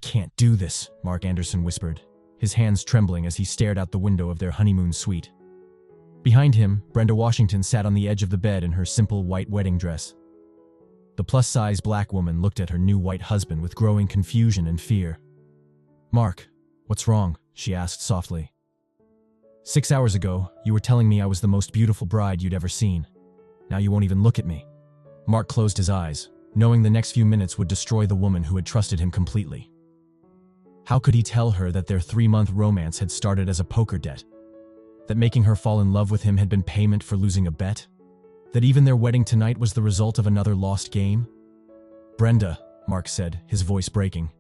can't do this, Mark Anderson whispered, his hands trembling as he stared out the window of their honeymoon suite. Behind him, Brenda Washington sat on the edge of the bed in her simple white wedding dress. The plus-size black woman looked at her new white husband with growing confusion and fear. "Mark, what's wrong?" she asked softly. "6 hours ago, you were telling me I was the most beautiful bride you'd ever seen. Now you won't even look at me." Mark closed his eyes, knowing the next few minutes would destroy the woman who had trusted him completely. How could he tell her that their 3-month romance had started as a poker debt? That making her fall in love with him had been payment for losing a bet? That even their wedding tonight was the result of another lost game? "Brenda," Mark said, his voice breaking,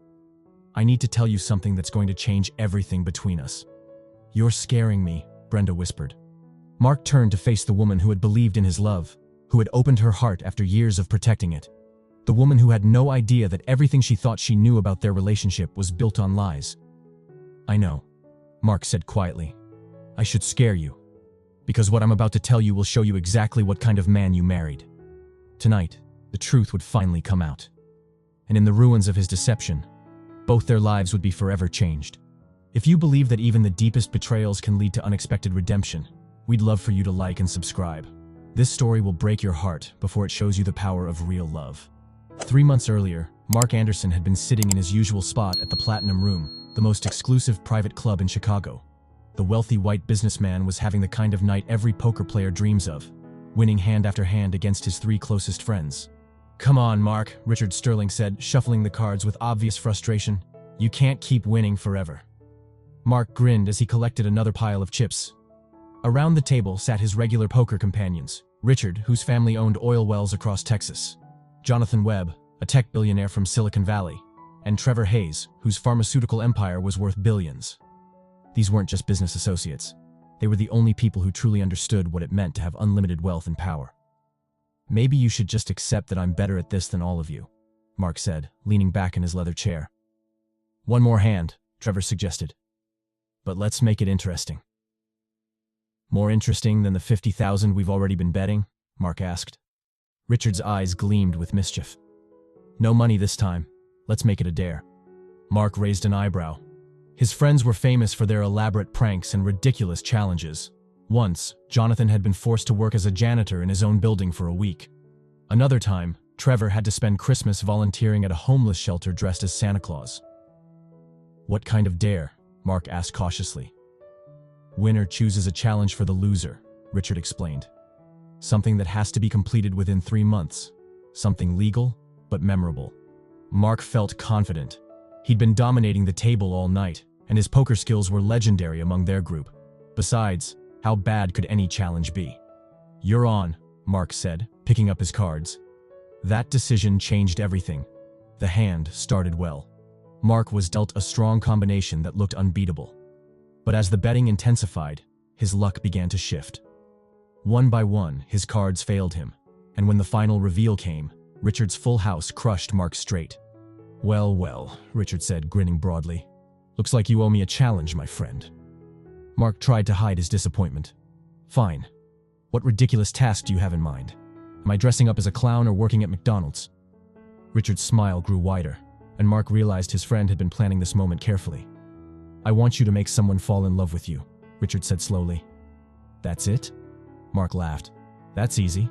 "I need to tell you something that's going to change everything between us." "You're scaring me," Brenda whispered. Mark turned to face the woman who had believed in his love, who had opened her heart after years of protecting it. The woman who had no idea that everything she thought she knew about their relationship was built on lies. "I know," Mark said quietly. "I should scare you, because what I'm about to tell you will show you exactly what kind of man you married." Tonight, the truth would finally come out. And in the ruins of his deception, both their lives would be forever changed. If you believe that even the deepest betrayals can lead to unexpected redemption, we'd love for you to like and subscribe. This story will break your heart before it shows you the power of real love. 3 months earlier, Mark Anderson had been sitting in his usual spot at the Platinum Room, the most exclusive private club in Chicago. The wealthy white businessman was having the kind of night every poker player dreams of, winning hand after hand against his 3 closest friends. "Come on, Mark," Richard Sterling said, shuffling the cards with obvious frustration. "You can't keep winning forever." Mark grinned as he collected another pile of chips. Around the table sat his regular poker companions, Richard, whose family owned oil wells across Texas, Jonathan Webb, a tech billionaire from Silicon Valley, and Trevor Hayes, whose pharmaceutical empire was worth billions. These weren't just business associates. They were the only people who truly understood what it meant to have unlimited wealth and power. "Maybe you should just accept that I'm better at this than all of you," Mark said, leaning back in his leather chair. "One more hand," Trevor suggested. "But let's make it interesting." "More interesting than the 50,000 we've already been betting?" Mark asked. Richard's eyes gleamed with mischief. "No money this time. Let's make it a dare." Mark raised an eyebrow. His friends were famous for their elaborate pranks and ridiculous challenges. Once, Jonathan had been forced to work as a janitor in his own building for a week. Another time, Trevor had to spend Christmas volunteering at a homeless shelter dressed as Santa Claus. "What kind of dare?" Mark asked cautiously. "Winner chooses a challenge for the loser," Richard explained. "Something that has to be completed within 3 months. Something legal, but memorable." Mark felt confident. He'd been dominating the table all night, and his poker skills were legendary among their group. Besides, how bad could any challenge be? "You're on," Mark said, picking up his cards. That decision changed everything. The hand started well. Mark was dealt a strong combination that looked unbeatable. But as the betting intensified, his luck began to shift. One by one, his cards failed him, and when the final reveal came, Richard's full house crushed Mark straight. "Well, well," Richard said, grinning broadly. "Looks like you owe me a challenge, my friend." Mark tried to hide his disappointment. "Fine. What ridiculous task do you have in mind? Am I dressing up as a clown or working at McDonald's?" Richard's smile grew wider, and Mark realized his friend had been planning this moment carefully. "I want you to make someone fall in love with you," Richard said slowly. "That's it?" Mark laughed. "That's easy.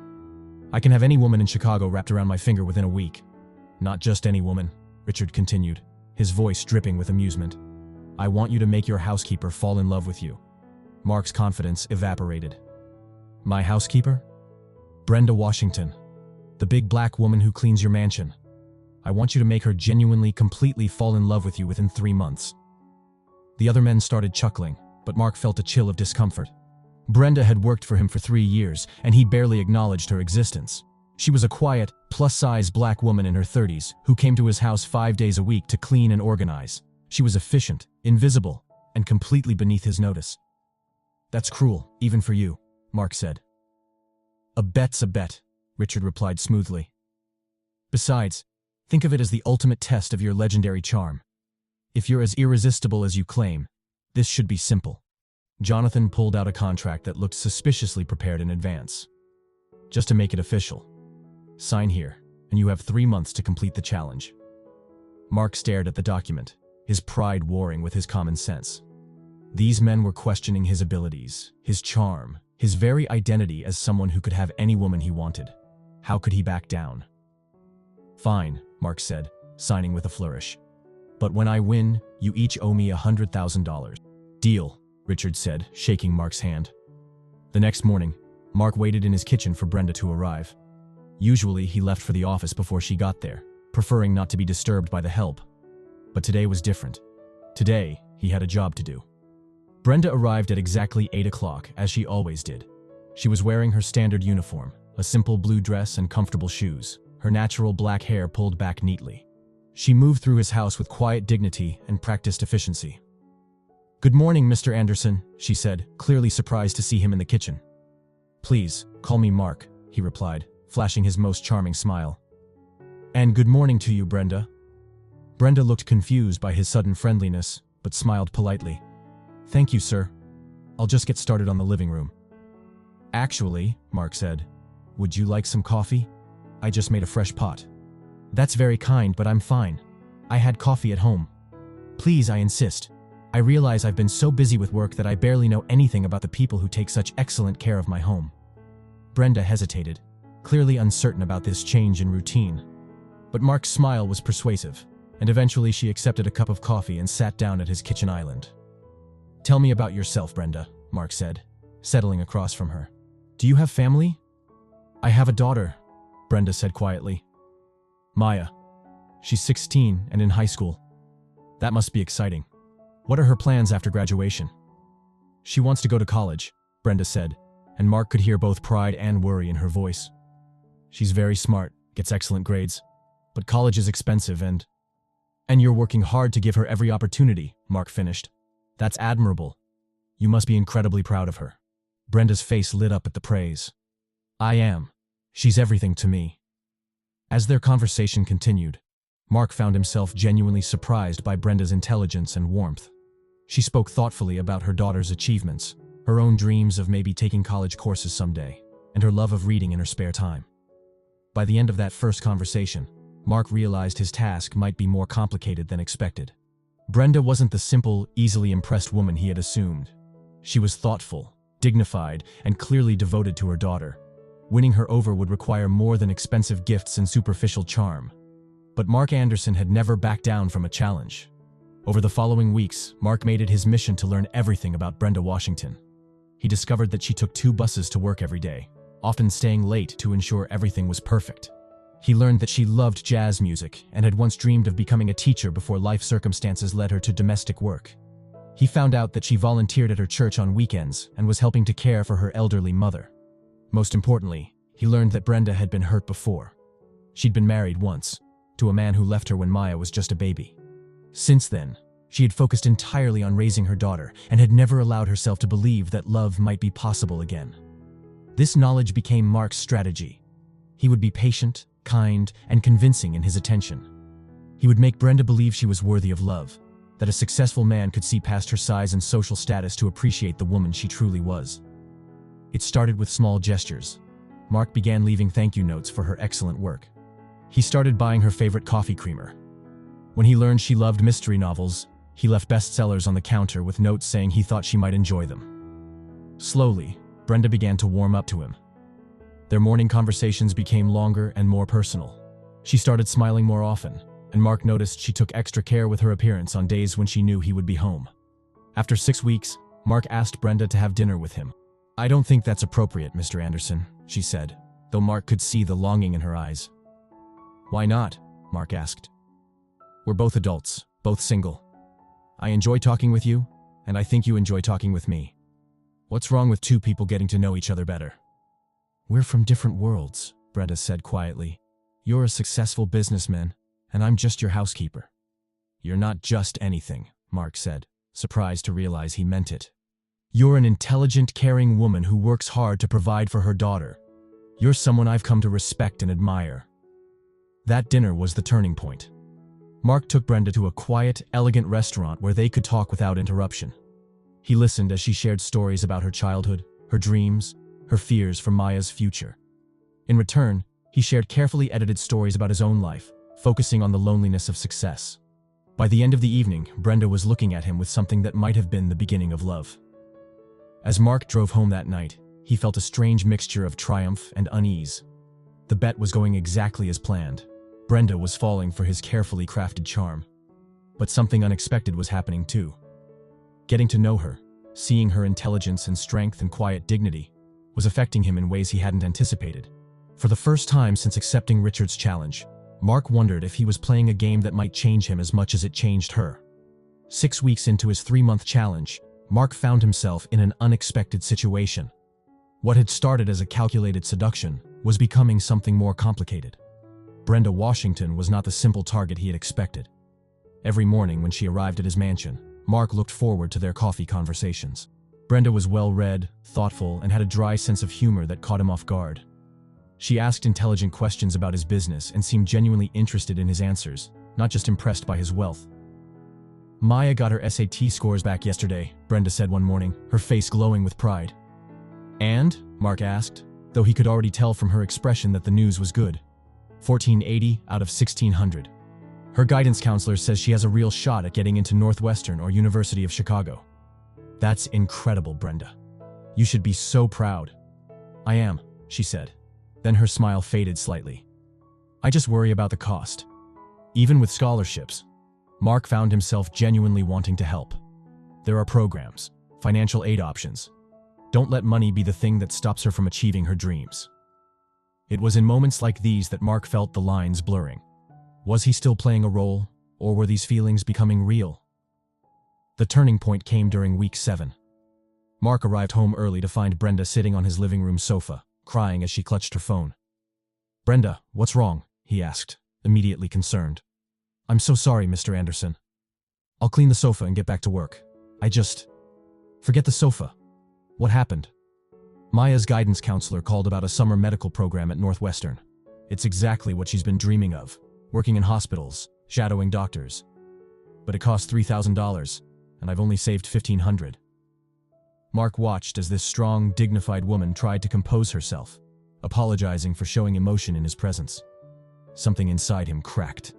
I can have any woman in Chicago wrapped around my finger within a week." "Not just any woman," Richard continued, his voice dripping with amusement. "I want you to make your housekeeper fall in love with you." Mark's confidence evaporated. "My housekeeper?" "Brenda Washington. The big black woman who cleans your mansion. I want you to make her genuinely, completely fall in love with you within 3 months." The other men started chuckling, but Mark felt a chill of discomfort. Brenda had worked for him for 3 years, and he barely acknowledged her existence. She was a quiet, plus-size black woman in her 30s who came to his house 5 days a week to clean and organize. She was efficient, invisible, and completely beneath his notice. "That's cruel, even for you," Mark said. "A bet's a bet," Richard replied smoothly. "Besides, think of it as the ultimate test of your legendary charm. If you're as irresistible as you claim, this should be simple." Jonathan pulled out a contract that looked suspiciously prepared in advance. "Just to make it official. Sign here, and you have 3 months to complete the challenge." Mark stared at the document, his pride warring with his common sense. These men were questioning his abilities, his charm, his very identity as someone who could have any woman he wanted. How could he back down? "Fine," Mark said, signing with a flourish. "But when I win, you each owe me $100,000. "Deal," Richard said, shaking Mark's hand. The next morning, Mark waited in his kitchen for Brenda to arrive. Usually, he left for the office before she got there, preferring not to be disturbed by the help. But today was different. Today, he had a job to do. Brenda arrived at exactly 8 o'clock, as she always did. She was wearing her standard uniform, a simple blue dress and comfortable shoes, her natural black hair pulled back neatly. She moved through his house with quiet dignity and practiced efficiency. "Good morning, Mr. Anderson," she said, clearly surprised to see him in the kitchen. "Please, call me Mark," he replied, flashing his most charming smile. "And good morning to you, Brenda." Brenda looked confused by his sudden friendliness, but smiled politely. "Thank you, sir. I'll just get started on the living room." "Actually," Mark said, "would you like some coffee? I just made a fresh pot." "That's very kind, but I'm fine. I had coffee at home." "Please, I insist. I realize I've been so busy with work that I barely know anything about the people who take such excellent care of my home." Brenda hesitated, clearly uncertain about this change in routine. But Mark's smile was persuasive, and eventually she accepted a cup of coffee and sat down at his kitchen island. "Tell me about yourself, Brenda," Mark said, settling across from her. "Do you have family?" "I have a daughter," Brenda said quietly. "Maya. She's 16 and in high school." "That must be exciting. What are her plans after graduation?" "She wants to go to college," Brenda said, and Mark could hear both pride and worry in her voice. "She's very smart, gets excellent grades, but college is expensive and you're working hard to give her every opportunity," Mark finished. "That's admirable. You must be incredibly proud of her." Brenda's face lit up at the praise. "I am. She's everything to me." As their conversation continued, Mark found himself genuinely surprised by Brenda's intelligence and warmth. She spoke thoughtfully about her daughter's achievements, her own dreams of maybe taking college courses someday, and her love of reading in her spare time. By the end of that first conversation, Mark realized his task might be more complicated than expected. Brenda wasn't the simple, easily impressed woman he had assumed. She was thoughtful, dignified, and clearly devoted to her daughter. Winning her over would require more than expensive gifts and superficial charm. But Mark Anderson had never backed down from a challenge. Over the following weeks, Mark made it his mission to learn everything about Brenda Washington. He discovered that she took 2 buses to work every day, often staying late to ensure everything was perfect. He learned that she loved jazz music and had once dreamed of becoming a teacher before life circumstances led her to domestic work. He found out that she volunteered at her church on weekends and was helping to care for her elderly mother. Most importantly, he learned that Brenda had been hurt before. She'd been married once, to a man who left her when Maya was just a baby. Since then, she had focused entirely on raising her daughter and had never allowed herself to believe that love might be possible again. This knowledge became Mark's strategy. He would be patient, kind, and convincing in his attention. He would make Brenda believe she was worthy of love, that a successful man could see past her size and social status to appreciate the woman she truly was. It started with small gestures. Mark began leaving thank you notes for her excellent work. He started buying her favorite coffee creamer. When he learned she loved mystery novels, he left bestsellers on the counter with notes saying he thought she might enjoy them. Slowly, Brenda began to warm up to him. Their morning conversations became longer and more personal. She started smiling more often, and Mark noticed she took extra care with her appearance on days when she knew he would be home. After 6 weeks, Mark asked Brenda to have dinner with him. "I don't think that's appropriate, Mr. Anderson," she said, though Mark could see the longing in her eyes. "Why not?" Mark asked. "We're both adults, both single. I enjoy talking with you, and I think you enjoy talking with me. What's wrong with 2 people getting to know each other better?" "We're from different worlds," Brenda said quietly. "You're a successful businessman, and I'm just your housekeeper." "You're not just anything," Mark said, surprised to realize he meant it. "You're an intelligent, caring woman who works hard to provide for her daughter. You're someone I've come to respect and admire." That dinner was the turning point. Mark took Brenda to a quiet, elegant restaurant where they could talk without interruption. He listened as she shared stories about her childhood, her dreams, her fears for Maya's future. In return, he shared carefully edited stories about his own life, focusing on the loneliness of success. By the end of the evening, Brenda was looking at him with something that might have been the beginning of love. As Mark drove home that night, he felt a strange mixture of triumph and unease. The bet was going exactly as planned. Brenda was falling for his carefully crafted charm. But something unexpected was happening too. Getting to know her, seeing her intelligence and strength and quiet dignity, was affecting him in ways he hadn't anticipated. For the first time since accepting Richard's challenge, Mark wondered if he was playing a game that might change him as much as it changed her. 6 weeks into his 3-month challenge, Mark found himself in an unexpected situation. What had started as a calculated seduction was becoming something more complicated. Brenda Washington was not the simple target he had expected. Every morning when she arrived at his mansion, Mark looked forward to their coffee conversations. Brenda was well-read, thoughtful, and had a dry sense of humor that caught him off guard. She asked intelligent questions about his business and seemed genuinely interested in his answers, not just impressed by his wealth. "Maya got her SAT scores back yesterday," Brenda said one morning, her face glowing with pride. "And?" Mark asked, though he could already tell from her expression that the news was good. 1480 out of 1600. Her guidance counselor says she has a real shot at getting into Northwestern or University of Chicago. "That's incredible, Brenda. You should be so proud." "I am," she said. Then her smile faded slightly. "I just worry about the cost." Even with scholarships, Mark found himself genuinely wanting to help. There are programs, financial aid options. Don't let money be the thing that stops her from achieving her dreams. It was in moments like these that Mark felt the lines blurring. Was he still playing a role, or were these feelings becoming real? The turning point came during week 7. Mark arrived home early to find Brenda sitting on his living room sofa, crying as she clutched her phone. "Brenda, what's wrong?" he asked, immediately concerned. "I'm so sorry, Mr. Anderson. I'll clean the sofa and get back to work. Forget the sofa. What happened?" Maya's guidance counselor called about a summer medical program at Northwestern. It's exactly what she's been dreaming of, working in hospitals, shadowing doctors. But it costs $3,000, and I've only saved $1,500. Mark watched as this strong, dignified woman tried to compose herself, apologizing for showing emotion in his presence. Something inside him cracked.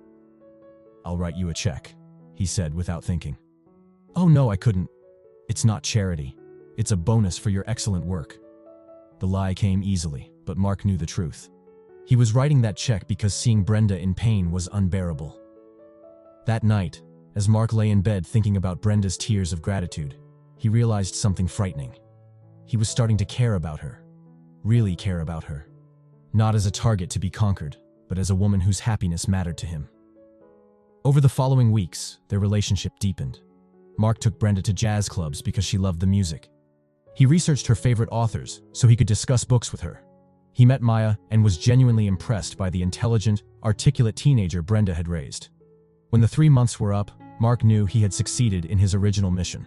"I'll write you a check," he said without thinking. "Oh no, I couldn't. It's not charity. It's a bonus for your excellent work." The lie came easily, but Mark knew the truth. He was writing that check because seeing Brenda in pain was unbearable. That night, as Mark lay in bed thinking about Brenda's tears of gratitude, he realized something frightening. He was starting to care about her. Really care about her. Not as a target to be conquered, but as a woman whose happiness mattered to him. Over the following weeks, their relationship deepened. Mark took Brenda to jazz clubs because she loved the music. He researched her favorite authors so he could discuss books with her. He met Maya and was genuinely impressed by the intelligent, articulate teenager Brenda had raised. When the 3 months were up, Mark knew he had succeeded in his original mission.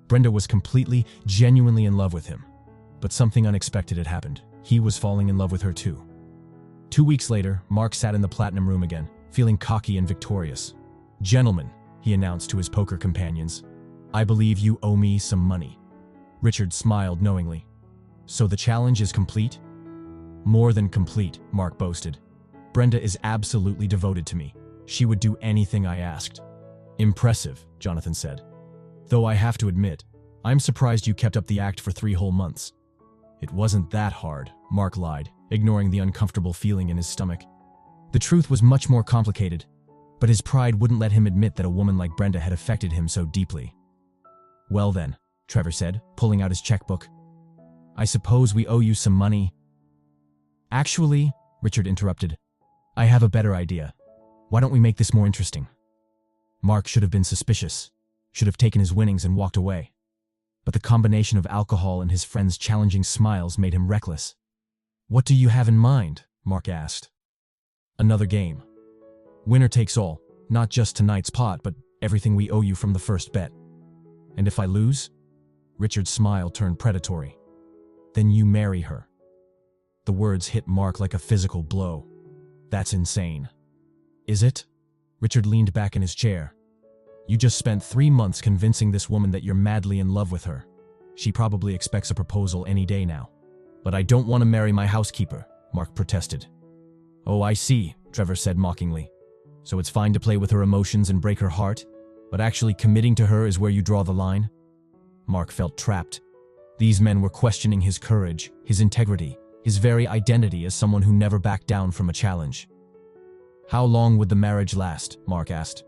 Brenda was completely, genuinely in love with him. But something unexpected had happened. He was falling in love with her too. 2 weeks later, Mark sat in the platinum room again, feeling cocky and victorious. "Gentlemen," he announced to his poker companions, "I believe you owe me some money." Richard smiled knowingly. "So the challenge is complete?" "More than complete," Mark boasted. "Brenda is absolutely devoted to me. She would do anything I asked." "Impressive," Jonathan said. "Though I have to admit, I'm surprised you kept up the act for 3 whole months." "It wasn't that hard," Mark lied, ignoring the uncomfortable feeling in his stomach. The truth was much more complicated, but his pride wouldn't let him admit that a woman like Brenda had affected him so deeply. "Well then," Trevor said, pulling out his checkbook, "I suppose we owe you some money." "Actually," Richard interrupted, "I have a better idea. Why don't we make this more interesting?" Mark should have been suspicious, should have taken his winnings and walked away. But the combination of alcohol and his friend's challenging smiles made him reckless. "What do you have in mind?" Mark asked. "Another game. Winner takes all, not just tonight's pot, but everything we owe you from the first bet. And if I lose?" Richard's smile turned predatory. "Then you marry her." The words hit Mark like a physical blow. "That's insane." "Is it?" Richard leaned back in his chair. "You just spent 3 months convincing this woman that you're madly in love with her. She probably expects a proposal any day now." "But I don't want to marry my housekeeper," Mark protested. "Oh, I see," Trevor said mockingly. "So it's fine to play with her emotions and break her heart, But actually committing to her is where you draw the line? Mark felt trapped. These men were questioning his courage, his integrity, his very identity as someone who never backed down from a challenge. How long would the marriage last? Mark asked.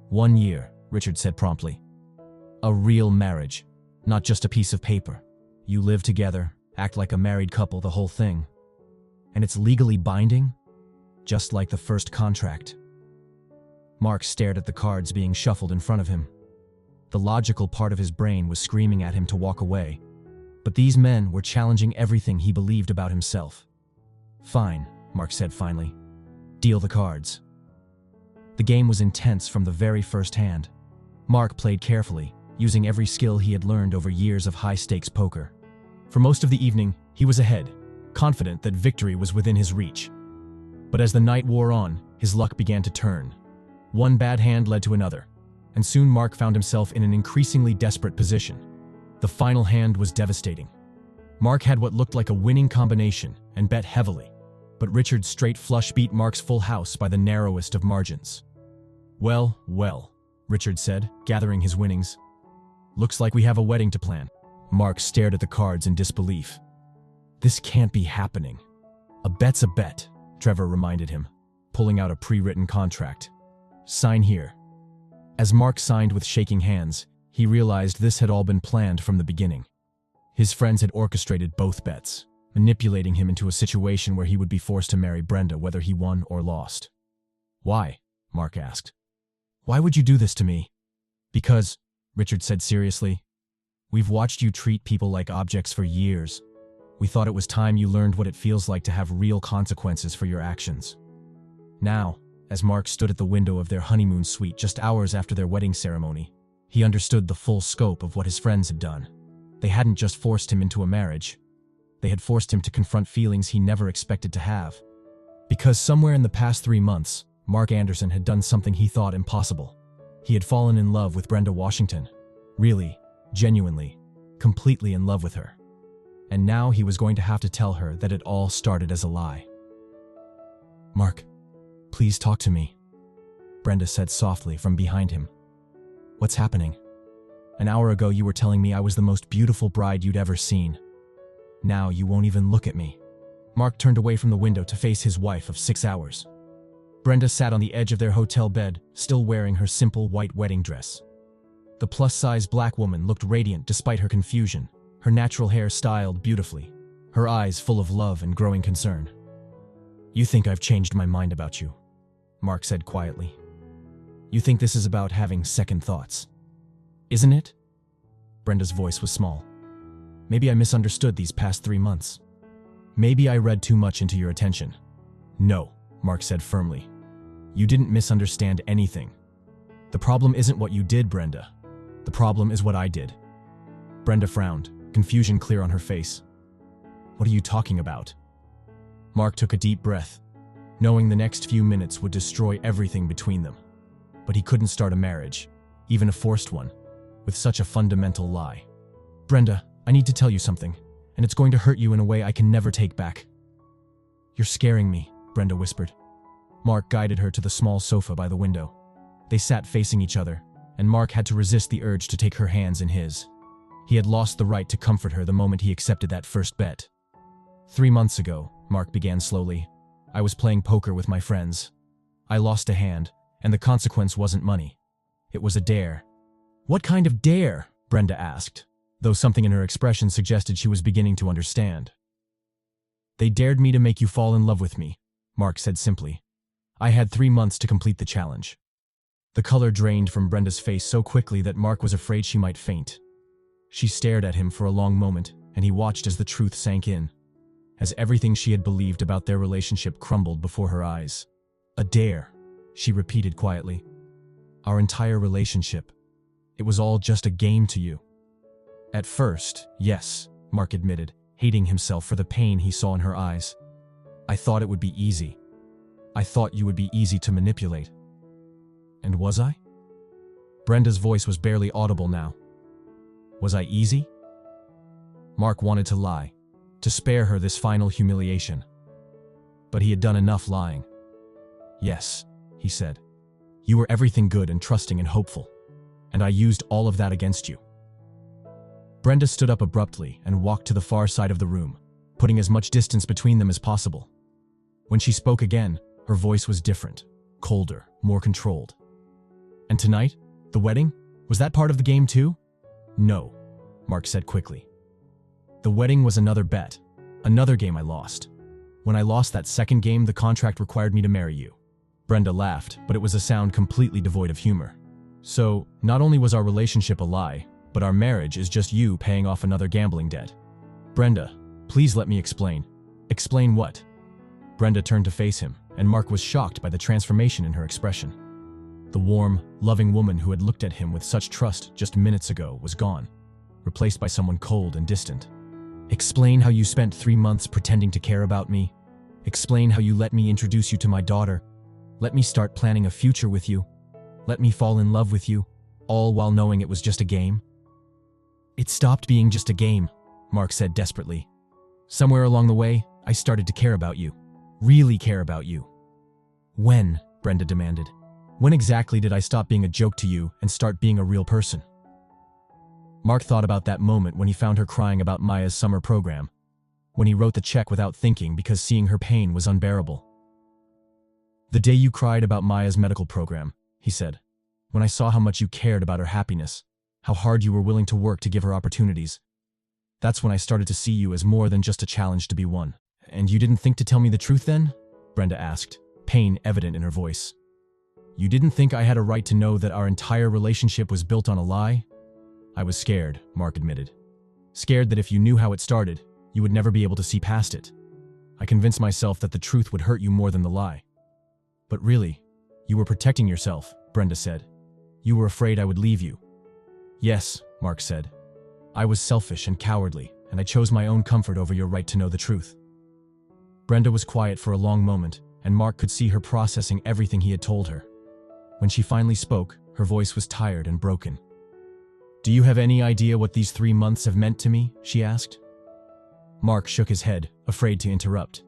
1 year, Richard said promptly. A real marriage, not just a piece of paper. You live together, act like a married couple, the whole thing. And it's legally binding, just like the first contract. Mark stared at the cards being shuffled in front of him. The logical part of his brain was screaming at him to walk away, but these men were challenging everything he believed about himself. Fine, Mark said finally. Deal the cards. The game was intense from the very first hand. Mark played carefully, using every skill he had learned over years of high-stakes poker. For most of the evening, he was ahead, confident that victory was within his reach. But as the night wore on, his luck began to turn. One bad hand led to another, and soon Mark found himself in an increasingly desperate position. The final hand was devastating. Mark had what looked like a winning combination and bet heavily, but Richard's straight flush beat Mark's full house by the narrowest of margins. Well, Richard said, gathering his winnings. Looks like we have a wedding to plan. Mark stared at the cards in disbelief. This can't be happening. A bet's a bet, Trevor reminded him, pulling out a pre-written contract. Sign here. As Mark signed with shaking hands, he realized this had all been planned from the beginning. His friends had orchestrated both bets, manipulating him into a situation where he would be forced to marry Brenda whether he won or lost. Why? Mark asked. Why would you do this to me? Because, Richard said seriously, we've watched you treat people like objects for years. We thought it was time you learned what it feels like to have real consequences for your actions. Now, as Mark stood at the window of their honeymoon suite just hours after their wedding ceremony, he understood the full scope of what his friends had done. They hadn't just forced him into a marriage. They had forced him to confront feelings he never expected to have. Because somewhere in the past 3 months, Mark Anderson had done something he thought impossible. He had fallen in love with Brenda Washington. Really, genuinely, completely in love with her. And now he was going to have to tell her that it all started as a lie. Mark, please talk to me, Brenda said softly from behind him. What's happening? An hour ago you were telling me I was the most beautiful bride you'd ever seen. Now you won't even look at me. Mark turned away from the window to face his wife of 6 hours. Brenda sat on the edge of their hotel bed, still wearing her simple white wedding dress. The plus-size black woman looked radiant despite her confusion, her natural hair styled beautifully, her eyes full of love and growing concern. You think I've changed my mind about you, Mark said quietly. You think this is about having second thoughts, isn't it? Brenda's voice was small. Maybe I misunderstood these past 3 months. Maybe I read too much into your attention. No, Mark said firmly. You didn't misunderstand anything. The problem isn't what you did, Brenda. The problem is what I did. Brenda frowned, confusion clear on her face. What are you talking about? Mark took a deep breath, knowing the next few minutes would destroy everything between them. But he couldn't start a marriage, even a forced one, with such a fundamental lie. Brenda, I need to tell you something, and it's going to hurt you in a way I can never take back. You're scaring me, Brenda whispered. Mark guided her to the small sofa by the window. They sat facing each other, and Mark had to resist the urge to take her hands in his. He had lost the right to comfort her the moment he accepted that first bet. 3 months ago, Mark began slowly, I was playing poker with my friends. I lost a hand, and the consequence wasn't money. It was a dare. What kind of dare? Brenda asked, though something in her expression suggested she was beginning to understand. They dared me to make you fall in love with me, Mark said simply. I had 3 months to complete the challenge. The color drained from Brenda's face so quickly that Mark was afraid she might faint. She stared at him for a long moment, and he watched as the truth sank in, as everything she had believed about their relationship crumbled before her eyes. A dare, she repeated quietly. Our entire relationship. It was all just a game to you. At first, yes, Mark admitted, hating himself for the pain he saw in her eyes. I thought it would be easy. I thought you would be easy to manipulate. And was I? Brenda's voice was barely audible now. Was I easy? Mark wanted to lie, to spare her this final humiliation. But he had done enough lying. Yes, he said. You were everything good and trusting and hopeful. and I used all of that against you." Brenda stood up abruptly and walked to the far side of the room, putting as much distance between them as possible. When she spoke again, her voice was different, colder, more controlled. "And tonight? The wedding? Was that part of the game too?" "No," Mark said quickly. "The wedding was another bet, another game I lost. When I lost that second game, the contract required me to marry you." Brenda laughed, but it was a sound completely devoid of humor. "So, not only was our relationship a lie, but our marriage is just you paying off another gambling debt." "Brenda, please let me explain." "Explain what?" Brenda turned to face him, and Mark was shocked by the transformation in her expression. The warm, loving woman who had looked at him with such trust just minutes ago was gone, replaced by someone cold and distant. "Explain how you spent 3 months pretending to care about me. Explain how you let me introduce you to my daughter. Let me start planning a future with you. Let me fall in love with you, all while knowing it was just a game." "It stopped being just a game," Mark said desperately. "Somewhere along the way, I started to care about you. Really care about you." "When?" Brenda demanded. "When exactly did I stop being a joke to you and start being a real person?" Mark thought about that moment when he found her crying about Maya's summer program, when he wrote the check without thinking because seeing her pain was unbearable. "The day you cried about Maya's medical program," he said, "when I saw how much you cared about her happiness, how hard you were willing to work to give her opportunities. That's when I started to see you as more than just a challenge to be won." "And you didn't think to tell me the truth then?" Brenda asked, pain evident in her voice. "You didn't think I had a right to know that our entire relationship was built on a lie?" "I was scared," Mark admitted. "Scared that if you knew how it started, you would never be able to see past it. I convinced myself that the truth would hurt you more than the lie." "But really, you were protecting yourself," Brenda said. "You were afraid I would leave you." "Yes," Mark said. "I was selfish and cowardly, and I chose my own comfort over your right to know the truth." Brenda was quiet for a long moment, and Mark could see her processing everything he had told her. When she finally spoke, her voice was tired and broken. "Do you have any idea what these 3 months have meant to me?" she asked. Mark shook his head, afraid to interrupt.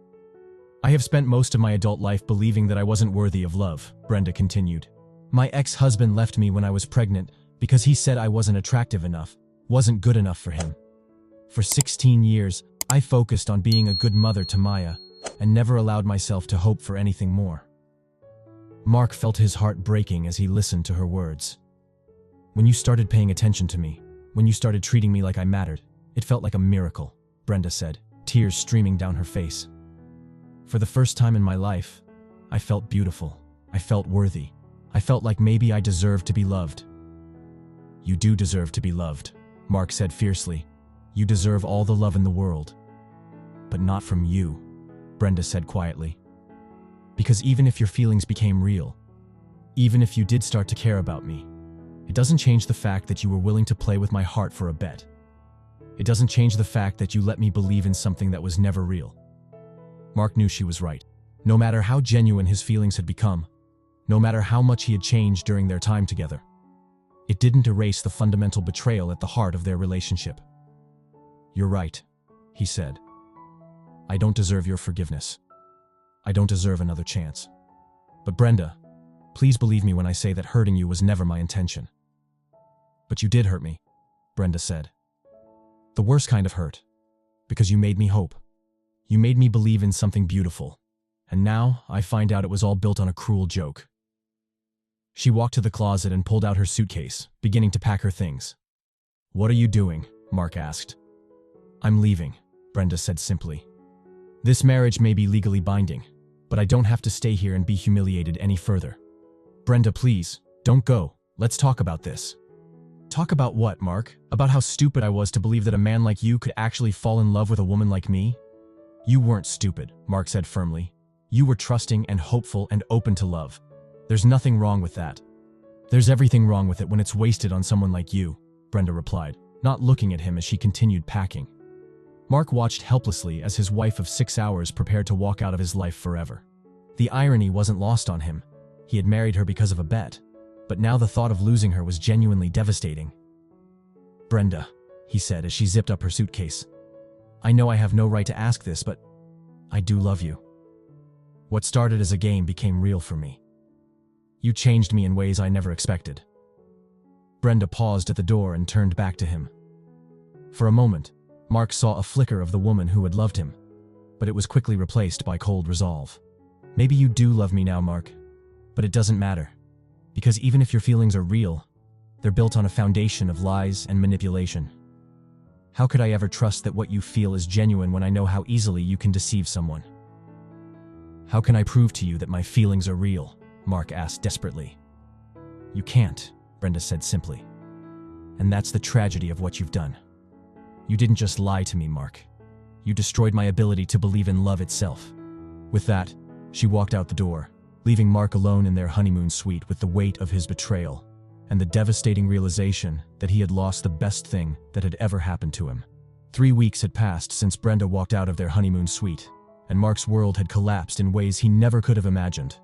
"I have spent most of my adult life believing that I wasn't worthy of love," Brenda continued. "My ex-husband left me when I was pregnant because he said I wasn't attractive enough, wasn't good enough for him. For 16 years, I focused on being a good mother to Maya and never allowed myself to hope for anything more." Mark felt his heart breaking as he listened to her words. "When you started paying attention to me, when you started treating me like I mattered, it felt like a miracle," Brenda said, tears streaming down her face. "For the first time in my life, I felt beautiful. I felt worthy. I felt like maybe I deserved to be loved." "You do deserve to be loved," Mark said fiercely. "You deserve all the love in the world." "But not from you," Brenda said quietly. "Because even if your feelings became real, even if you did start to care about me, it doesn't change the fact that you were willing to play with my heart for a bet. It doesn't change the fact that you let me believe in something that was never real." Mark knew she was right. No matter how genuine his feelings had become, no matter how much he had changed during their time together, it didn't erase the fundamental betrayal at the heart of their relationship. "You're right," he said. "I don't deserve your forgiveness. I don't deserve another chance. But Brenda, please believe me when I say that hurting you was never my intention." "But you did hurt me," Brenda said. "The worst kind of hurt, because you made me hope. You made me believe in something beautiful, and now I find out it was all built on a cruel joke." She walked to the closet and pulled out her suitcase, beginning to pack her things. "What are you doing?" Mark asked. "I'm leaving," Brenda said simply. "This marriage may be legally binding, but I don't have to stay here and be humiliated any further." "Brenda, please, don't go. Let's talk about this." "Talk about what, Mark? About how stupid I was to believe that a man like you could actually fall in love with a woman like me?" "You weren't stupid," Mark said firmly. "You were trusting and hopeful and open to love. There's nothing wrong with that." "There's everything wrong with it when it's wasted on someone like you," Brenda replied, not looking at him as she continued packing. Mark watched helplessly as his wife of 6 hours prepared to walk out of his life forever. The irony wasn't lost on him. He had married her because of a bet, but now the thought of losing her was genuinely devastating. "Brenda," he said as she zipped up her suitcase, "I know I have no right to ask this, but I do love you. What started as a game became real for me. You changed me in ways I never expected." Brenda paused at the door and turned back to him. For a moment, Mark saw a flicker of the woman who had loved him, but it was quickly replaced by cold resolve. Maybe you do love me now, Mark, but it doesn't matter. Because even if your feelings are real, they're built on a foundation of lies and manipulation. How could I ever trust that what you feel is genuine when I know how easily you can deceive someone? How can I prove to you that my feelings are real? Mark asked desperately. You can't, Brenda said simply. And that's the tragedy of what you've done. You didn't just lie to me, Mark. You destroyed my ability to believe in love itself. With that, she walked out the door, leaving Mark alone in their honeymoon suite with the weight of his betrayal and the devastating realization that he had lost the best thing that had ever happened to him. 3 weeks had passed since Brenda walked out of their honeymoon suite, and Mark's world had collapsed in ways he never could have imagined.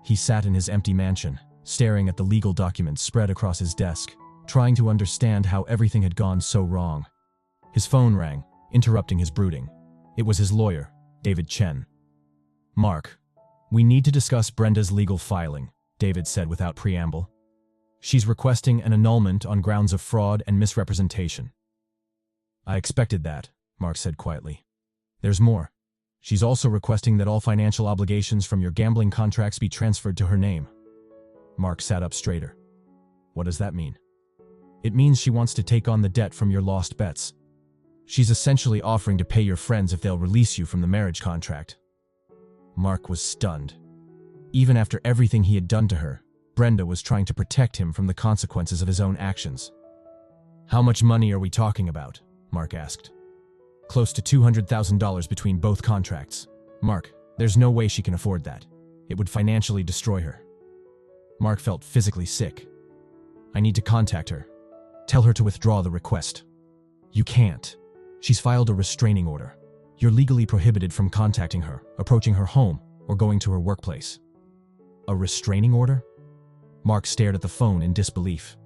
He sat in his empty mansion, staring at the legal documents spread across his desk, trying to understand how everything had gone so wrong. His phone rang, interrupting his brooding. It was his lawyer, David Chen. Mark, we need to discuss Brenda's legal filing, David said without preamble. She's requesting an annulment on grounds of fraud and misrepresentation. I expected that, Mark said quietly. There's more. She's also requesting that all financial obligations from your gambling contracts be transferred to her name. Mark sat up straighter. What does that mean? It means she wants to take on the debt from your lost bets. She's essentially offering to pay your friends if they'll release you from the marriage contract. Mark was stunned. Even after everything he had done to her, Brenda was trying to protect him from the consequences of his own actions. How much money are we talking about? Mark asked. Close to $200,000 between both contracts. Mark, there's no way she can afford that. It would financially destroy her. Mark felt physically sick. I need to contact her. Tell her to withdraw the request. You can't. She's filed a restraining order. You're legally prohibited from contacting her, approaching her home, or going to her workplace. A restraining order? Mark stared at the phone in disbelief.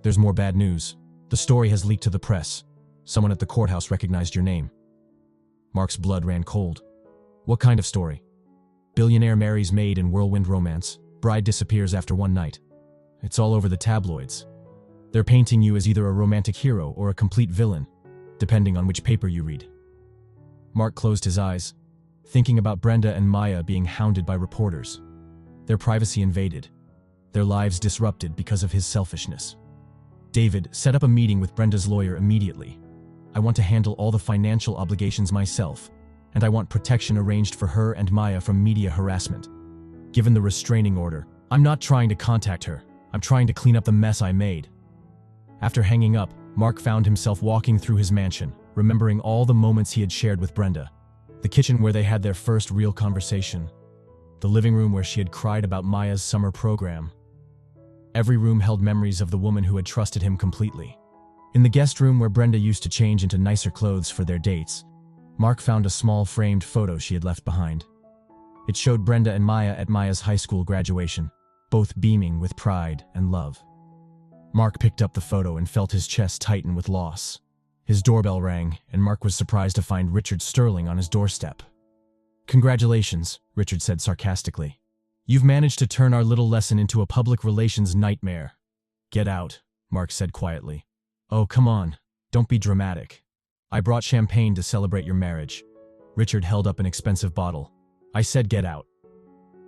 There's more bad news. The story has leaked to the press. Someone at the courthouse recognized your name. Mark's blood ran cold. What kind of story? Billionaire marries Maid in whirlwind romance. Bride disappears after one night. It's all over the tabloids. They're painting you as either a romantic hero or a complete villain, depending on which paper you read. Mark closed his eyes, thinking about Brenda and Maya being hounded by reporters. Their privacy invaded. Their lives disrupted because of his selfishness. David set up a meeting with Brenda's lawyer immediately. I want to handle all the financial obligations myself, and I want protection arranged for her and Maya from media harassment. Given the restraining order, I'm not trying to contact her. I'm trying to clean up the mess I made. After hanging up, Mark found himself walking through his mansion, remembering all the moments he had shared with Brenda. The kitchen where they had their first real conversation. The living room where she had cried about Maya's summer program. Every room held memories of the woman who had trusted him completely. In the guest room where Brenda used to change into nicer clothes for their dates, Mark found a small framed photo she had left behind. It showed Brenda and Maya at Maya's high school graduation, both beaming with pride and love. Mark picked up the photo and felt his chest tighten with loss. His doorbell rang, and Mark was surprised to find Richard Sterling on his doorstep. Congratulations, Richard said sarcastically. You've managed to turn our little lesson into a public relations nightmare. Get out, Mark said quietly. Oh, come on, don't be dramatic. I brought champagne to celebrate your marriage. Richard held up an expensive bottle. I said get out.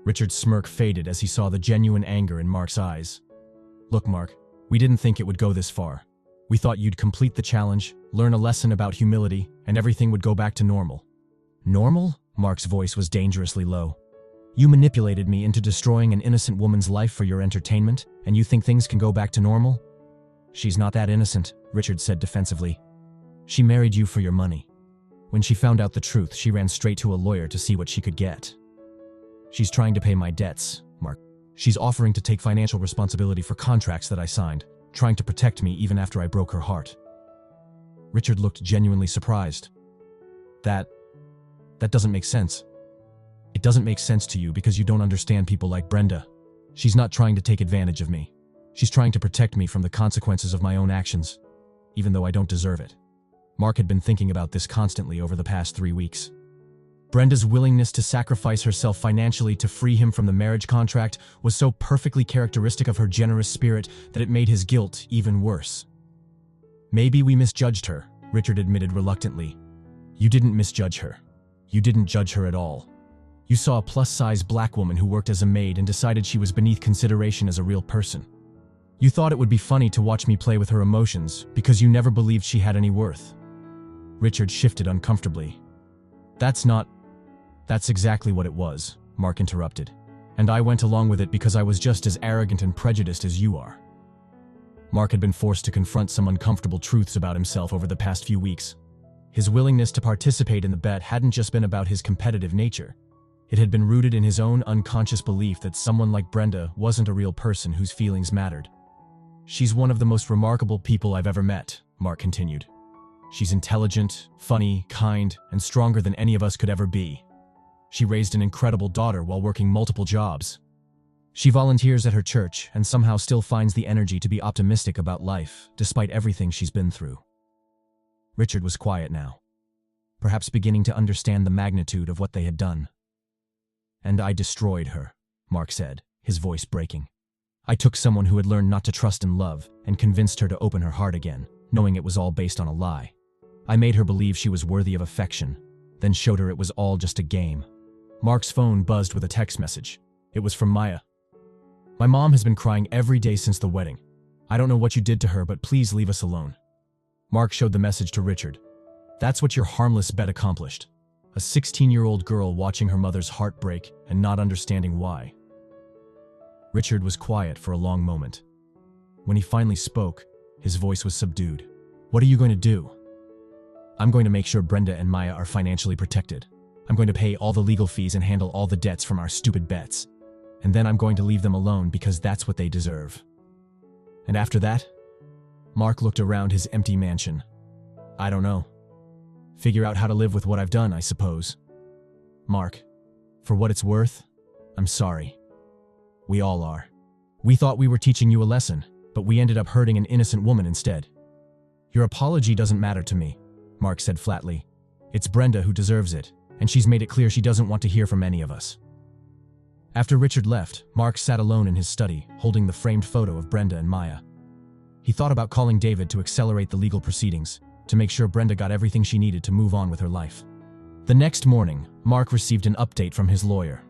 Richard's smirk faded as he saw the genuine anger in Mark's eyes. Look, Mark, we didn't think it would go this far. We thought you'd complete the challenge, learn a lesson about humility, and everything would go back to normal. Normal? Mark's voice was dangerously low. You manipulated me into destroying an innocent woman's life for your entertainment, and you think things can go back to normal? She's not that innocent, Richard said defensively. She married you for your money. When she found out the truth, she ran straight to a lawyer to see what she could get. She's trying to pay my debts, Mark. She's offering to take financial responsibility for contracts that I signed, trying to protect me even after I broke her heart. Richard looked genuinely surprised. That doesn't make sense. It doesn't make sense to you because you don't understand people like Brenda. She's not trying to take advantage of me. She's trying to protect me from the consequences of my own actions, even though I don't deserve it. Mark had been thinking about this constantly over the past 3 weeks. Brenda's willingness to sacrifice herself financially to free him from the marriage contract was so perfectly characteristic of her generous spirit that it made his guilt even worse. "Maybe we misjudged her," Richard admitted reluctantly. "You didn't misjudge her. You didn't judge her at all. You saw a plus-size black woman who worked as a maid and decided she was beneath consideration as a real person. You thought it would be funny to watch me play with her emotions because you never believed she had any worth." Richard shifted uncomfortably. That's exactly what it was," Mark interrupted. "And I went along with it because I was just as arrogant and prejudiced as you are." Mark had been forced to confront some uncomfortable truths about himself over the past few weeks. His willingness to participate in the bet hadn't just been about his competitive nature. It had been rooted in his own unconscious belief that someone like Brenda wasn't a real person whose feelings mattered. "She's one of the most remarkable people I've ever met," Mark continued. "She's intelligent, funny, kind, and stronger than any of us could ever be. She raised an incredible daughter while working multiple jobs. She volunteers at her church and somehow still finds the energy to be optimistic about life, despite everything she's been through." Richard was quiet now, perhaps beginning to understand the magnitude of what they had done. "And I destroyed her," Mark said, his voice breaking. "I took someone who had learned not to trust and love and convinced her to open her heart again, knowing it was all based on a lie. I made her believe she was worthy of affection, then showed her it was all just a game." Mark's phone buzzed with a text message. It was from Maya. "My mom has been crying every day since the wedding. I don't know what you did to her, but please leave us alone." Mark showed the message to Richard. "That's what your harmless bet accomplished. A 16-year-old girl watching her mother's heart break and not understanding why." Richard was quiet for a long moment. When he finally spoke, his voice was subdued. "What are you going to do?" "I'm going to make sure Brenda and Maya are financially protected. I'm going to pay all the legal fees and handle all the debts from our stupid bets. And then I'm going to leave them alone because that's what they deserve." "And after that?" Mark looked around his empty mansion. "I don't know. Figure out how to live with what I've done, I suppose." "Mark, for what it's worth, I'm sorry. We all are. We thought we were teaching you a lesson, but we ended up hurting an innocent woman instead." "Your apology doesn't matter to me," Mark said flatly. "It's Brenda who deserves it, and she's made it clear she doesn't want to hear from any of us." After Richard left, Mark sat alone in his study, holding the framed photo of Brenda and Maya. He thought about calling David to accelerate the legal proceedings, to make sure Brenda got everything she needed to move on with her life. The next morning, Mark received an update from his lawyer.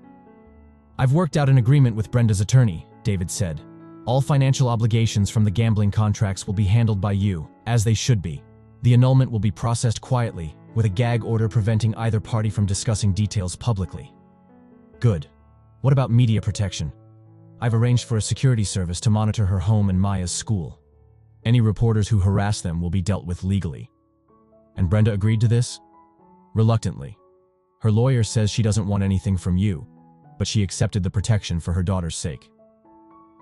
"I've worked out an agreement with Brenda's attorney," David said. "All financial obligations from the gambling contracts will be handled by you, as they should be. The annulment will be processed quietly, with a gag order preventing either party from discussing details publicly." "Good. What about media protection?" "I've arranged for a security service to monitor her home and Maya's school. Any reporters who harass them will be dealt with legally." "And Brenda agreed to this?" "Reluctantly. Her lawyer says she doesn't want anything from you, but she accepted the protection for her daughter's sake."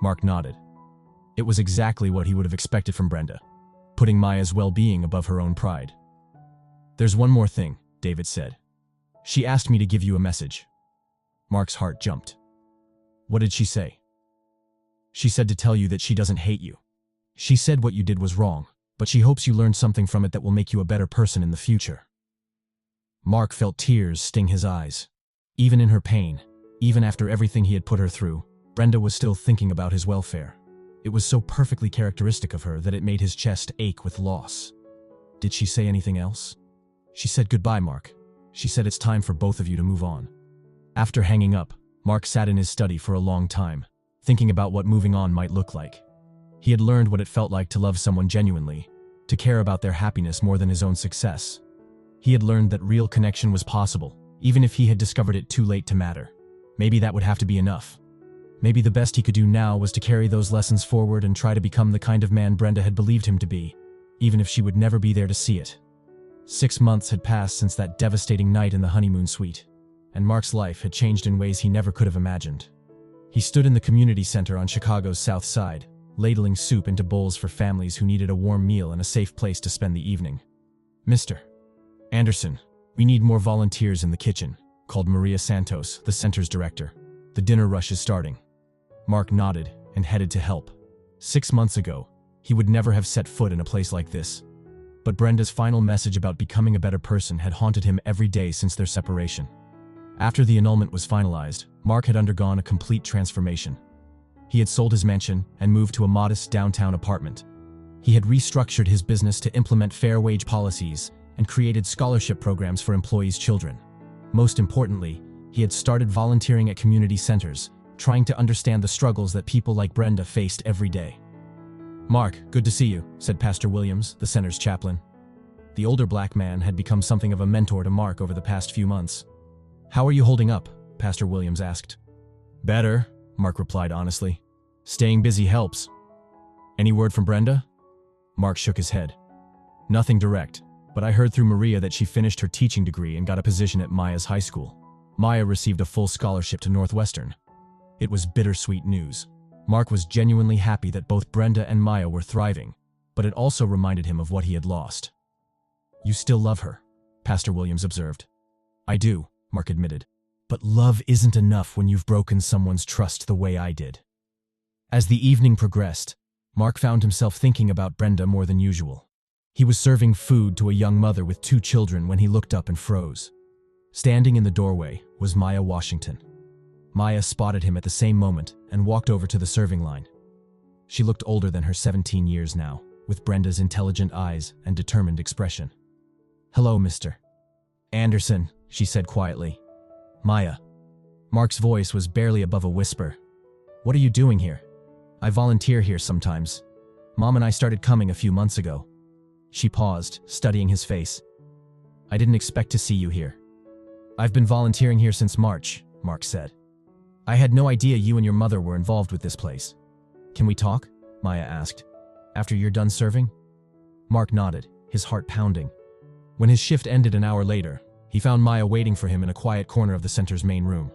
Mark nodded. It was exactly what he would have expected from Brenda, putting Maya's well-being above her own pride. "There's one more thing," David said. "She asked me to give you a message." Mark's heart jumped. "What did she say?" "She said to tell you that she doesn't hate you. She said what you did was wrong, but she hopes you learned something from it that will make you a better person in the future." Mark felt tears sting his eyes. Even in her pain, even after everything he had put her through, Brenda was still thinking about his welfare. It was so perfectly characteristic of her that it made his chest ache with loss. "Did she say anything else?" "She said goodbye, Mark. She said it's time for both of you to move on." After hanging up, Mark sat in his study for a long time, thinking about what moving on might look like. He had learned what it felt like to love someone genuinely, to care about their happiness more than his own success. He had learned that real connection was possible, even if he had discovered it too late to matter. Maybe that would have to be enough. Maybe the best he could do now was to carry those lessons forward and try to become the kind of man Brenda had believed him to be, even if she would never be there to see it. 6 months had passed since that devastating night in the honeymoon suite, and Mark's life had changed in ways he never could have imagined. He stood in the community center on Chicago's South Side, ladling soup into bowls for families who needed a warm meal and a safe place to spend the evening. "Mr. Anderson, we need more volunteers in the kitchen," called Maria Santos, the center's director. "The dinner rush is starting." Mark nodded and headed to help. 6 months ago, he would never have set foot in a place like this. But Brenda's final message about becoming a better person had haunted him every day since their separation. After the annulment was finalized, Mark had undergone a complete transformation. He had sold his mansion and moved to a modest downtown apartment. He had restructured his business to implement fair wage policies and created scholarship programs for employees' children. Most importantly, he had started volunteering at community centers, trying to understand the struggles that people like Brenda faced every day. "Mark, good to see you," said Pastor Williams, the center's chaplain. The older black man had become something of a mentor to Mark over the past few months. "How are you holding up?" Pastor Williams asked. "Better," Mark replied honestly. "Staying busy helps." "Any word from Brenda?" Mark shook his head. "Nothing direct, but I heard through Maria that she finished her teaching degree and got a position at Maya's high school. Maya received a full scholarship to Northwestern." It was bittersweet news. Mark was genuinely happy that both Brenda and Maya were thriving, but it also reminded him of what he had lost. "You still love her," Pastor Williams observed. "I do," Mark admitted. "But love isn't enough when you've broken someone's trust the way I did." As the evening progressed, Mark found himself thinking about Brenda more than usual. He was serving food to a young mother with 2 children when he looked up and froze. Standing in the doorway was Maya Washington. Maya spotted him at the same moment and walked over to the serving line. She looked older than her 17 years now, with Brenda's intelligent eyes and determined expression. "Hello, Mr. Anderson," she said quietly. "Maya." Mark's voice was barely above a whisper. "What are you doing here?" "I volunteer here sometimes. Mom and I started coming a few months ago." She paused, studying his face. "I didn't expect to see you here." "I've been volunteering here since March," Mark said. "I had no idea you and your mother were involved with this place." "Can we talk?" Maya asked. "After you're done serving?" Mark nodded, his heart pounding. When his shift ended an hour later, he found Maya waiting for him in a quiet corner of the center's main room.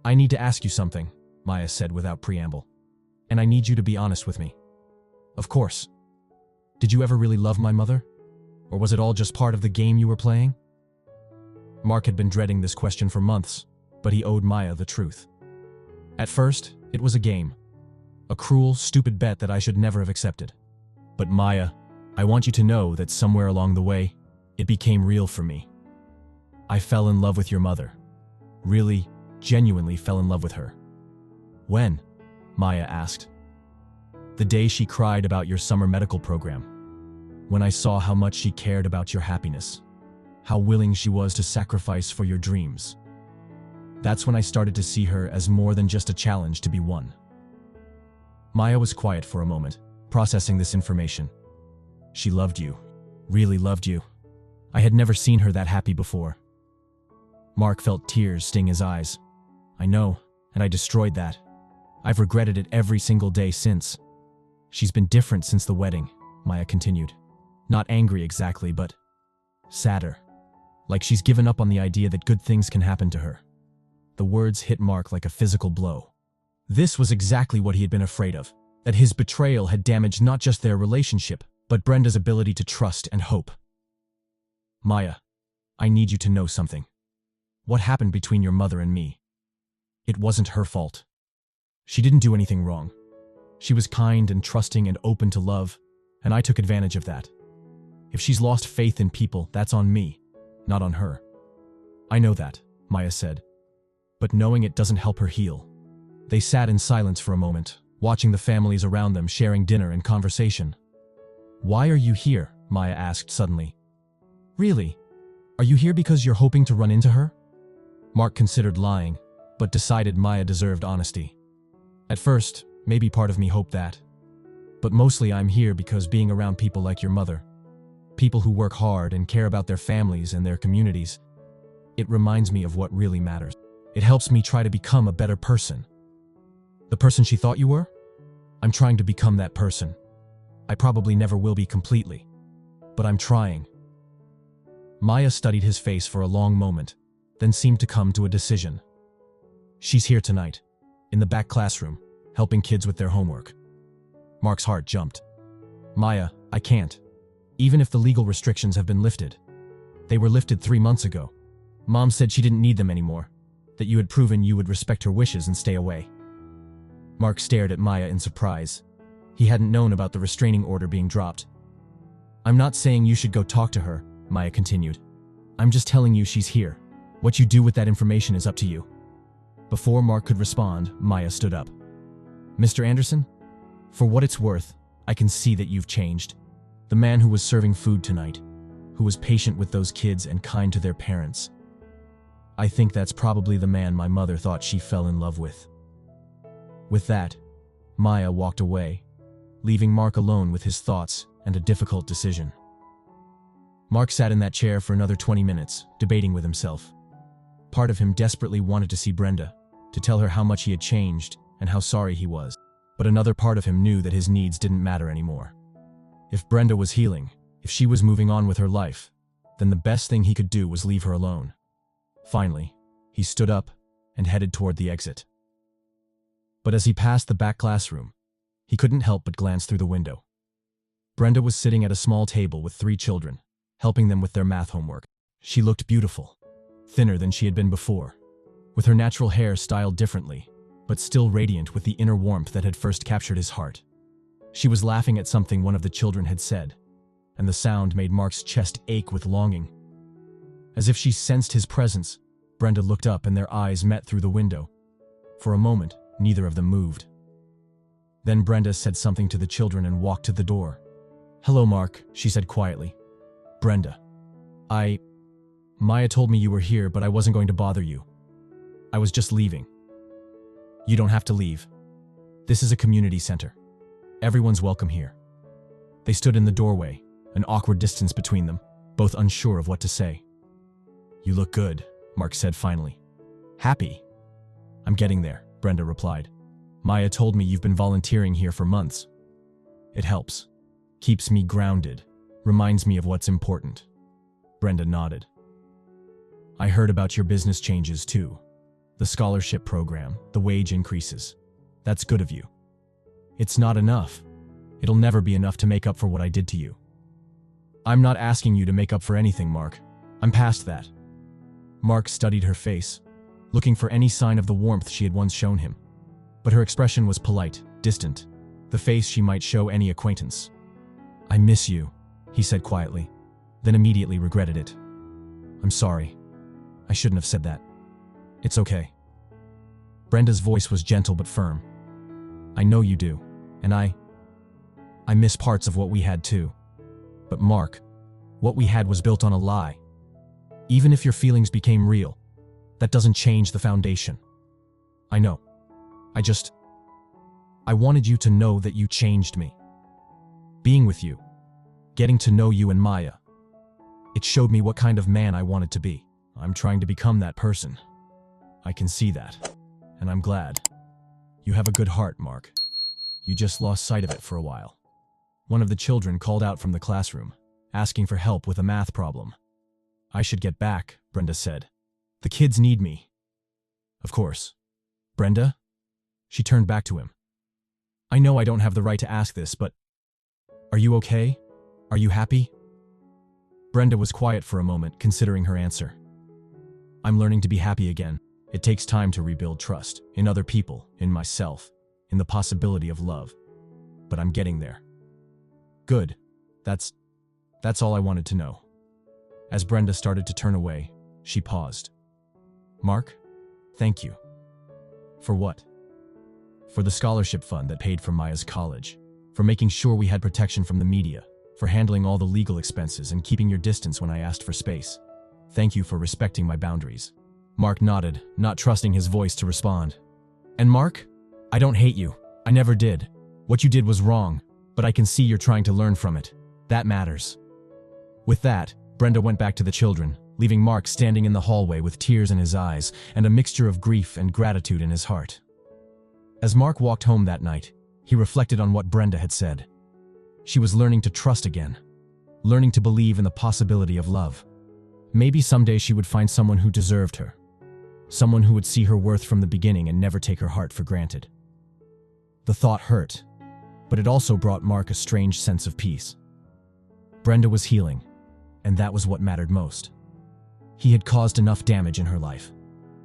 "I need to ask you something," Maya said without preamble. "And I need you to be honest with me." "Of course." "Did you ever really love my mother? Or was it all just part of the game you were playing?" Mark had been dreading this question for months, but he owed Maya the truth. "At first, it was a game. A cruel, stupid bet that I should never have accepted. But Maya, I want you to know that somewhere along the way, it became real for me. I fell in love with your mother. Really, genuinely fell in love with her." "When?" Maya asked. "The day she cried about your summer medical program. When I saw how much she cared about your happiness. How willing she was to sacrifice for your dreams. That's when I started to see her as more than just a challenge to be won." Maya was quiet for a moment, processing this information. "She loved you. Really loved you. I had never seen her that happy before." Mark felt tears sting his eyes. "I know, and I destroyed that. I've regretted it every single day since." "She's been different since the wedding," Maya continued. "Not angry exactly, but sadder. Like she's given up on the idea that good things can happen to her." The words hit Mark like a physical blow. This was exactly what he had been afraid of, that his betrayal had damaged not just their relationship, but Brenda's ability to trust and hope. "Maya, I need you to know something. What happened between your mother and me? It wasn't her fault. She didn't do anything wrong. She was kind and trusting and open to love, and I took advantage of that. If she's lost faith in people, that's on me, not on her." "I know that," Maya said. "But knowing it doesn't help her heal." They sat in silence for a moment, watching the families around them sharing dinner and conversation. "Why are you here?" Maya asked suddenly. "Really? Are you here because you're hoping to run into her?" Mark considered lying, but decided Maya deserved honesty. "At first, maybe part of me hoped that. But mostly I'm here because being around people like your mother, people who work hard and care about their families and their communities, it reminds me of what really matters. It helps me try to become a better person." "The person she thought you were?" "I'm trying to become that person. I probably never will be completely, but I'm trying." Maya studied his face for a long moment, then seemed to come to a decision. "She's here tonight, in the back classroom, helping kids with their homework." Mark's heart jumped. "Maya, I can't. Even if the legal restrictions have been lifted. They were lifted 3 months ago. Mom said she didn't need them anymore, that you had proven you would respect her wishes and stay away." Mark stared at Maya in surprise. He hadn't known about the restraining order being dropped. "I'm not saying you should go talk to her," Maya continued. "I'm just telling you she's here. What you do with that information is up to you." Before Mark could respond, Maya stood up. "Mr. Anderson, for what it's worth, I can see that you've changed. The man who was serving food tonight, who was patient with those kids and kind to their parents. I think that's probably the man my mother thought she fell in love with." With that, Maya walked away, leaving Mark alone with his thoughts and a difficult decision. Mark sat in that chair for another 20 minutes, debating with himself. Part of him desperately wanted to see Brenda, to tell her how much he had changed and how sorry he was. But another part of him knew that his needs didn't matter anymore. If Brenda was healing, if she was moving on with her life, then the best thing he could do was leave her alone. Finally, he stood up and headed toward the exit. But as he passed the back classroom, he couldn't help but glance through the window. Brenda was sitting at a small table with 3 children, helping them with their math homework. She looked beautiful, thinner than she had been before, with her natural hair styled differently, but still radiant with the inner warmth that had first captured his heart. She was laughing at something one of the children had said, and the sound made Mark's chest ache with longing. As if she sensed his presence, Brenda looked up and their eyes met through the window. For a moment, neither of them moved. Then Brenda said something to the children and walked to the door. "Hello, Mark," she said quietly. "Brenda, Maya told me you were here, but I wasn't going to bother you. I was just leaving." "You don't have to leave. This is a community center. Everyone's welcome here." They stood in the doorway, an awkward distance between them, both unsure of what to say. "You look good," Mark said finally. "Happy?" "I'm getting there," Brenda replied. "Maya told me you've been volunteering here for months. It helps. Keeps me grounded. Reminds me of what's important." Brenda nodded. "I heard about your business changes too. The scholarship program, the wage increases. That's good of you. It's not enough. It'll never be enough to make up for what I did to you." "I'm not asking you to make up for anything, Mark. I'm past that." Mark studied her face, looking for any sign of the warmth she had once shown him. But her expression was polite, distant, the face she might show any acquaintance. "I miss you," he said quietly, then immediately regretted it. "I'm sorry. I shouldn't have said that. It's okay." Brenda's voice was gentle but firm. "I know you do, and I miss parts of what we had too. But Mark, what we had was built on a lie. Even if your feelings became real, that doesn't change the foundation. I know. I wanted you to know that you changed me. Being with you, getting to know you and Maya, it showed me what kind of man I wanted to be. I'm trying to become that person. I can see that, and I'm glad. You have a good heart, Mark. You just lost sight of it for a while." One of the children called out from the classroom, asking for help with a math problem. "I should get back," Brenda said. "The kids need me." "Of course." "Brenda?" She turned back to him. "I know I don't have the right to ask this, but are you okay? Are you happy?" Brenda was quiet for a moment, considering her answer. "I'm learning to be happy again. It takes time to rebuild trust in other people, in myself, in the possibility of love. But I'm getting there." "Good. That's all I wanted to know." As Brenda started to turn away, she paused. "Mark, thank you." "For what?" "For the scholarship fund that paid for Maya's college, for making sure we had protection from the media, for handling all the legal expenses and keeping your distance when I asked for space. Thank you for respecting my boundaries." Mark nodded, not trusting his voice to respond. "And Mark, I don't hate you. I never did. What you did was wrong, but I can see you're trying to learn from it. That matters." With that, Brenda went back to the children, leaving Mark standing in the hallway with tears in his eyes and a mixture of grief and gratitude in his heart. As Mark walked home that night, he reflected on what Brenda had said. She was learning to trust again, learning to believe in the possibility of love. Maybe someday she would find someone who deserved her, someone who would see her worth from the beginning and never take her heart for granted. The thought hurt, but it also brought Mark a strange sense of peace. Brenda was healing, and that was what mattered most. He had caused enough damage in her life.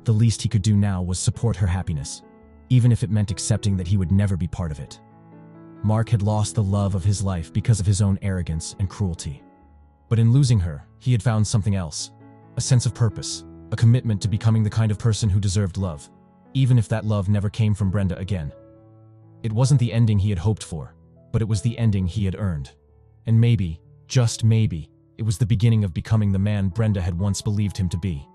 The least he could do now was support her happiness, even if it meant accepting that he would never be part of it. Mark had lost the love of his life because of his own arrogance and cruelty. But in losing her, he had found something else, a sense of purpose, a commitment to becoming the kind of person who deserved love, even if that love never came from Brenda again. It wasn't the ending he had hoped for, but it was the ending he had earned. And maybe, just maybe, it was the beginning of becoming the man Brenda had once believed him to be.